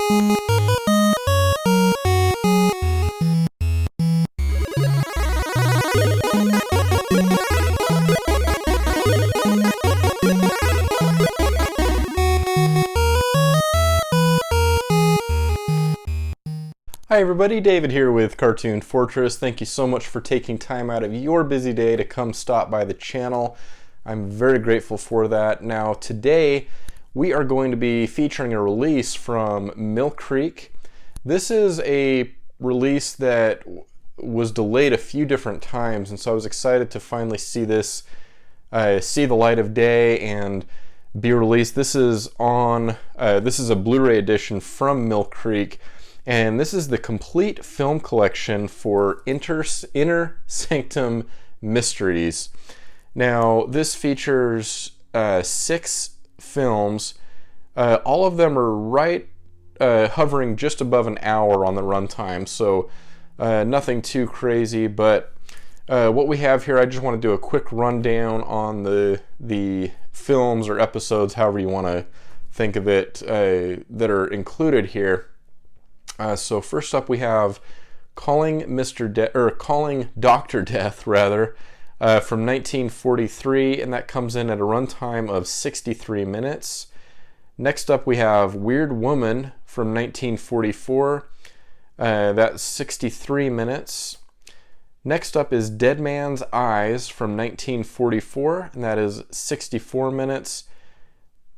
Hi everybody, David here with Cartoon Fortress. Thank you so much for taking time out of your busy day to come stop by the channel. I'm very grateful for that. Now today we are going to be featuring a release from Mill Creek. This is a release that was delayed a few different times, and so I was excited to finally see this see the light of day and be released. This is a Blu Ray edition from Mill Creek. And this is the complete film collection for Inner Sanctum Mysteries. Now, this features 6 films. All of them are hovering just above an hour on the runtime, so nothing too crazy. But what we have here, I just want to do a quick rundown on the films or episodes, however you want to think of it, that are included here. So first up we have Calling Dr. Death rather, from 1943, and that comes in at a runtime of 63 minutes. Next up we have Weird Woman from 1944, that's 63 minutes. Next up is Dead Man's Eyes from 1944, and that is 64 minutes.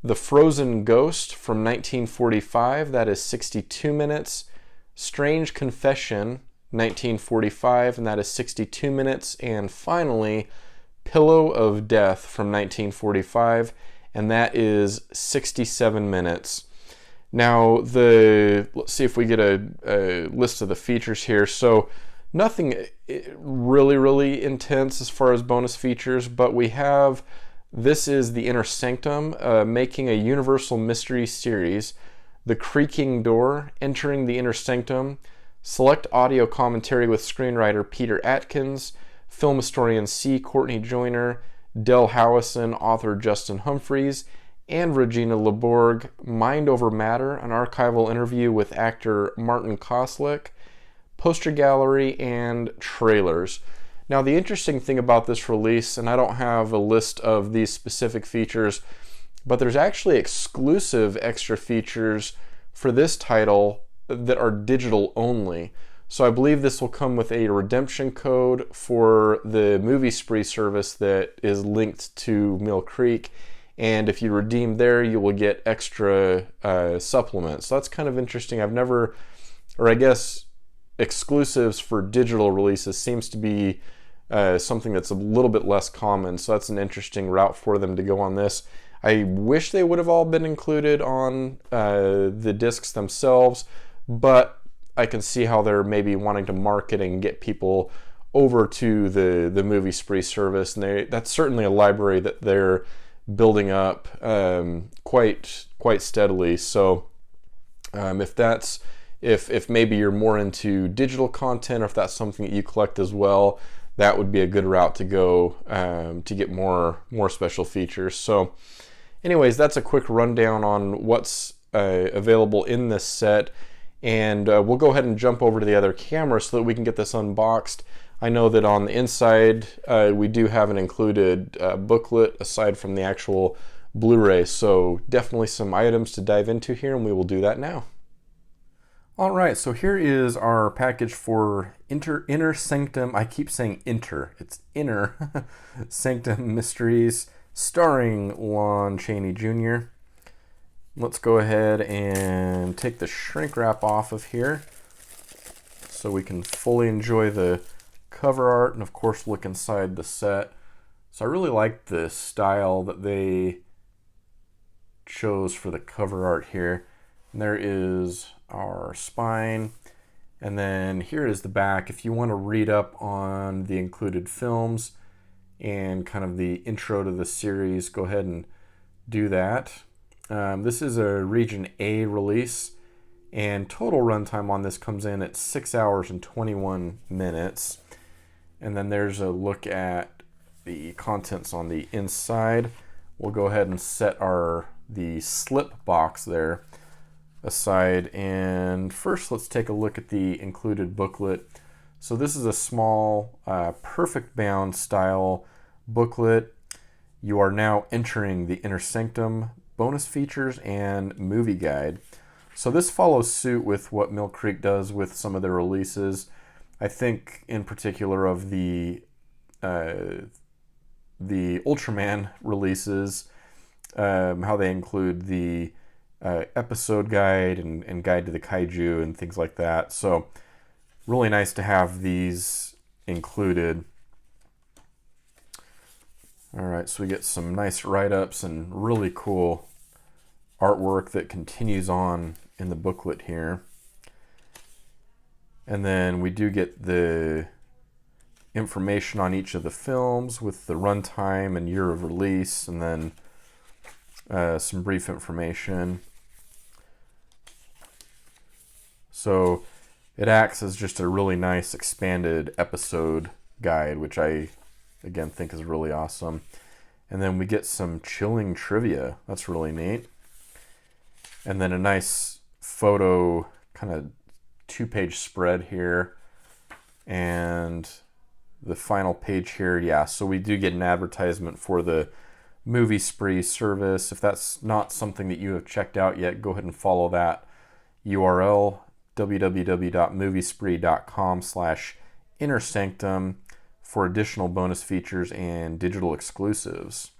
The Frozen Ghost from 1945, that is 62 minutes. Strange Confession, 1945, and that is 62 minutes. And finally, Pillow of Death from 1945, and that is 67 minutes. Now, let's see if we get a list of the features here. So, nothing really intense as far as bonus features, but we have... This is the Inner Sanctum, making a Universal Mystery series. The Creaking Door, Entering the Inner Sanctum. Select audio commentary with screenwriter Peter Atkins, film historian C. Courtney Joyner, Del Howison, author Justin Humphreys, and Regina Leborg. Mind Over Matter, an archival interview with actor Martin Koslick. Poster gallery and trailers. Now, the interesting thing about this release, and I don't have a list of these specific features, but there's actually exclusive extra features for this title that are digital only. So I believe this will come with a redemption code for the Movie Spree service that is linked to Mill Creek, and if you redeem there, you will get extra supplements. So that's kind of interesting. I guess exclusives for digital releases seems to be something that's a little bit less common, so that's an interesting route for them to go on this. I wish they would have all been included on the discs themselves, but I can see how they're maybe wanting to market and get people over to the Movie Spree service, and that's certainly a library that they're building up quite steadily. So if maybe you're more into digital content, or if that's something that you collect as well, that would be a good route to go to get more special features. So anyways, that's a quick rundown on what's available in this set, and we'll go ahead and jump over to the other camera so that we can get this unboxed. I know that on the inside we do have an included booklet aside from the actual Blu-ray, so definitely some items to dive into here, and we will do that now. Alright, so here is our package for Inner Sanctum. I keep saying Inter. It's Inner Sanctum Mysteries, starring Lon Chaney Jr. Let's go ahead and take the shrink wrap off of here so we can fully enjoy the cover art and, of course, look inside the set. So I really like the style that they chose for the cover art here. And there is our spine, and then here is the back. If you want to read up on the included films and kind of the intro to the series, go ahead and do that. This is a Region A release, and total runtime on this comes in at 6 hours and 21 minutes. And then there's a look at the contents on the inside. We'll go ahead and set the slip box there. aside. And first, let's take a look at the included booklet. So this is a small, perfect bound style booklet. You are now entering the Inner Sanctum bonus features and movie guide. So this follows suit with what Mill Creek does with some of their releases. I think in particular of the Ultraman releases, how they include the episode guide and guide to the kaiju and things like that. So really nice to have these included. All right, so we get some nice write-ups and really cool artwork that continues on in the booklet here. And then we do get the information on each of the films with the runtime and year of release, and then some brief information. So it acts as just a really nice expanded episode guide, which I, again, think is really awesome. And then we get some chilling trivia. That's really neat. And then a nice photo, kind of 2-page spread here. And the final page here, yeah, so we do get an advertisement for the Movie Spree service. If that's not something that you have checked out yet, go ahead and follow that URL, www.moviespree.com/innersanctum, for additional bonus features and digital exclusives.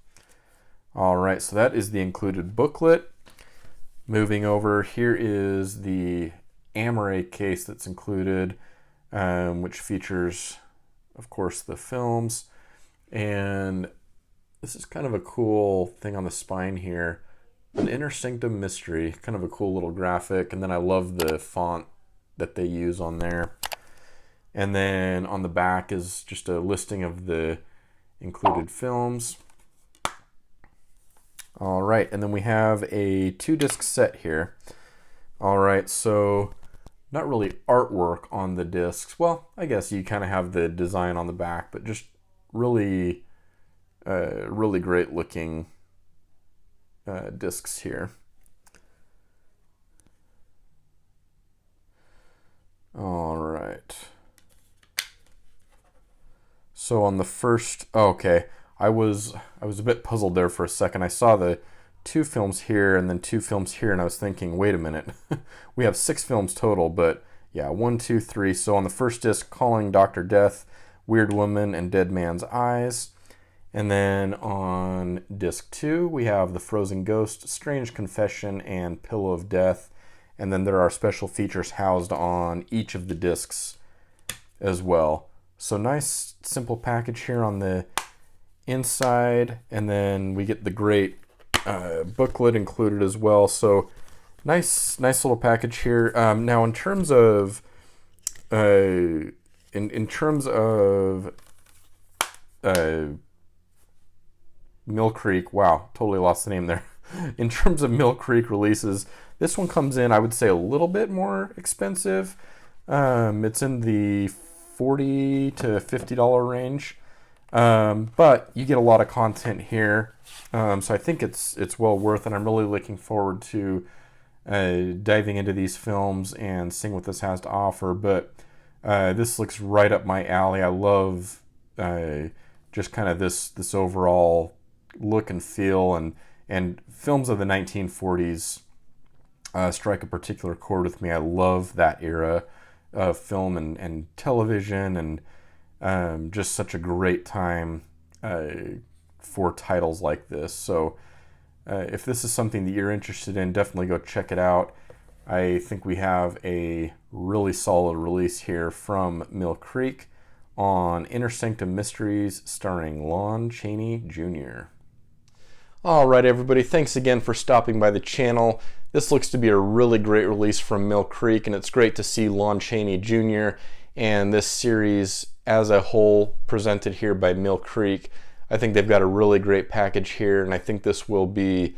All right, so that is the included booklet. Moving over, here is the Amaray case that's included, which features, of course, the films. And this is kind of a cool thing on the spine here. An Inner Sanctum Mystery, kind of a cool little graphic. And then I love the font that they use on there. And then on the back is just a listing of the included films. All right, and then we have a 2-disc set here. All right, so not really artwork on the discs. Well, I guess you kind of have the design on the back, but just really, really great looking discs here. All right. So on the first, okay, I was a bit puzzled there for a second. I saw the 2 films here and then 2 films here, and I was thinking, wait a minute, we have 6 films total, but yeah, 1, 2, 3. So on the first disc, Calling Dr. Death, Weird Woman, and Dead Man's Eyes. And then on disc 2, we have The Frozen Ghost, Strange Confession, and Pillow of Death. And then there are special features housed on each of the discs as well. So nice, simple package here on the inside, and then we get the great booklet included as well. So nice little package here. Now, in terms of Mill Creek, wow, totally lost the name there. In terms of Mill Creek releases, this one comes in, I would say, a little bit more expensive. It's in the $40 to $50 range. But you get a lot of content here, so I think it's well worth it. I'm really looking forward to diving into these films and seeing what this has to offer. But this looks right up my alley. I love just kind of this overall look and feel, and films of the 1940s strike a particular chord with me. I love that era of film and television, and just such a great time for titles like this. So if this is something that you're interested in, definitely go check it out. I think we have a really solid release here from Mill Creek on Inner Sanctum Mysteries, starring Lon Chaney Jr. All right, everybody, thanks again for stopping by the channel. This looks to be a really great release from Mill Creek, and it's great to see Lon Chaney Jr. and this series as a whole presented here by Mill Creek. I think they've got a really great package here, and I think this will be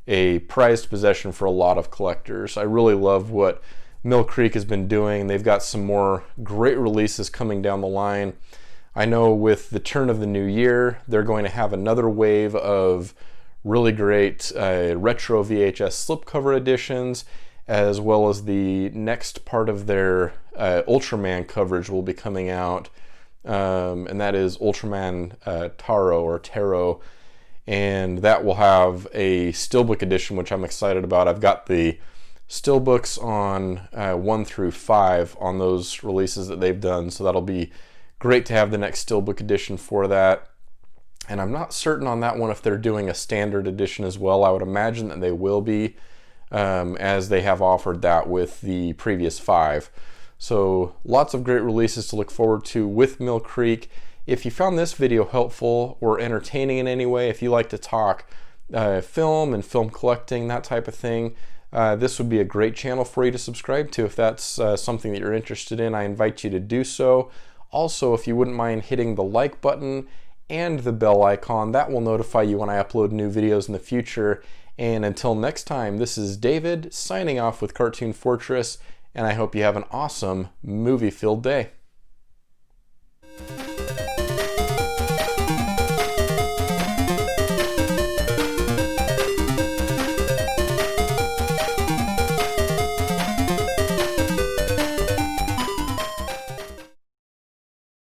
a prized possession for a lot of collectors. I really love what Mill Creek has been doing. They've got some more great releases coming down the line. I know with the turn of the new year, they're going to have another wave of really great retro VHS slipcover editions, as well as the next part of their Ultraman coverage will be coming out, and that is Ultraman Taro, and that will have a steelbook edition, which I'm excited about. I've got the steelbooks on 1 through 5 on those releases that they've done, so that'll be great to have the next steelbook edition for that. And I'm not certain on that one if they're doing a standard edition as well. I would imagine that they will be, as they have offered that with the previous 5. So lots of great releases to look forward to with Mill Creek. If you found this video helpful or entertaining in any way, if you like to talk film and film collecting, that type of thing, this would be a great channel for you to subscribe to if that's something that you're interested in. I invite you to do so. Also, if you wouldn't mind hitting the like button and the bell icon, that will notify you when I upload new videos in the future. And until next time, this is David signing off with Cartoon Fortress, and I hope you have an awesome movie-filled day.